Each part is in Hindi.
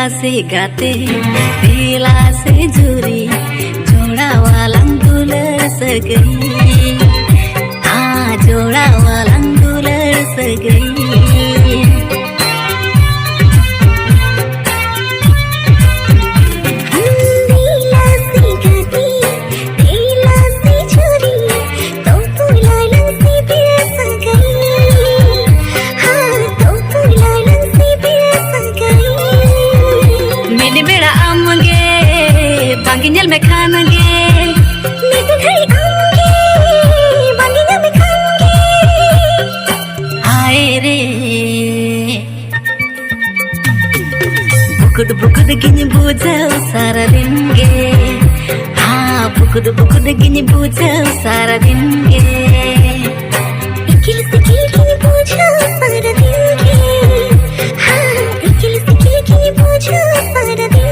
Delase gate, Delase juri, joda walang dular sagai. Joda walang dular sagai. Banginyal में खानगे मैं तो घड़ी आऊंगी banginyal में खानगे आए रे बुकुड गिनी बुझाओ सारा दिन गे हाँ बुकुड गिनी बुझाओ सारा दिन गे इकिल से किल गिनी बुझाओ सारा दिन गे हाँ इकिल से किल गिनी बुझाओ सारा दिन गे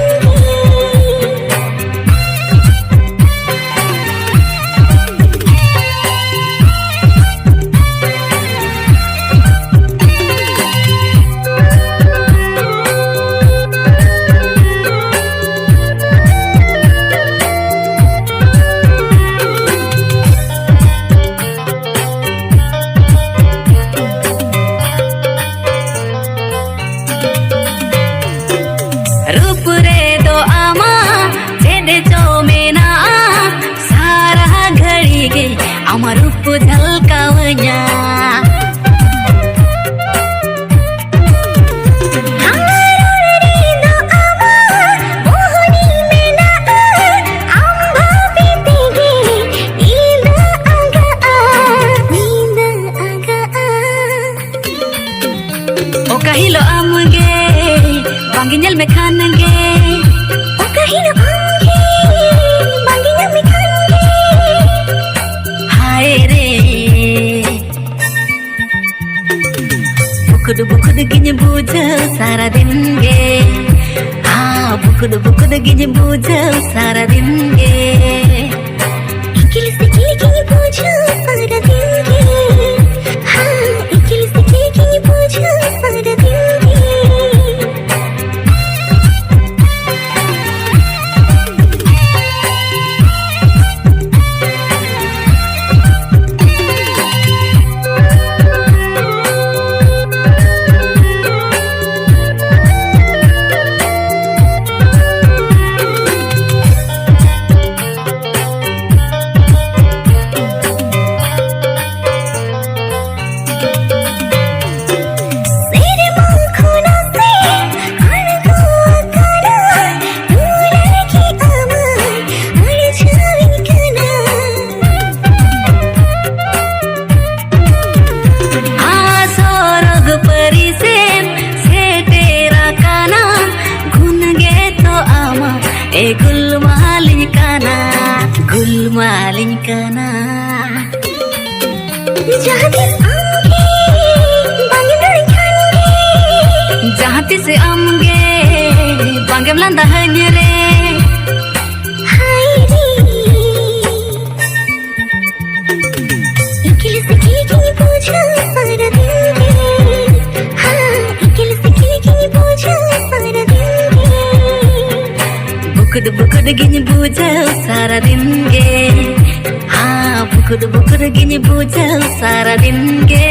Amar rup jhalkawanya O kahilo amge banginyal me khange O kahilo amge banginyal me khange बुकुड गिनी बुझाओ सारा दिन गे हाँ बुकुड गिनी बुझाओ सारा दिन गे इकिल से किल गिनी बुझाओ सारा दिन गे हाँ इकिल से किल गिनी बुझाओ सारा दिन गे गुलमालिन काना जहाती से आमगे बांगे मलंदा हन्यरे इकिल से किल गिनी बुझाओ सारा दिन गे हाँ इकिल से किल गिनी बुझाओ सारा दिन गे बुकुड गिनी बुझाओ सारा दिन गे हाँ बुकुड गिनी बुझाओ सारा दिन गे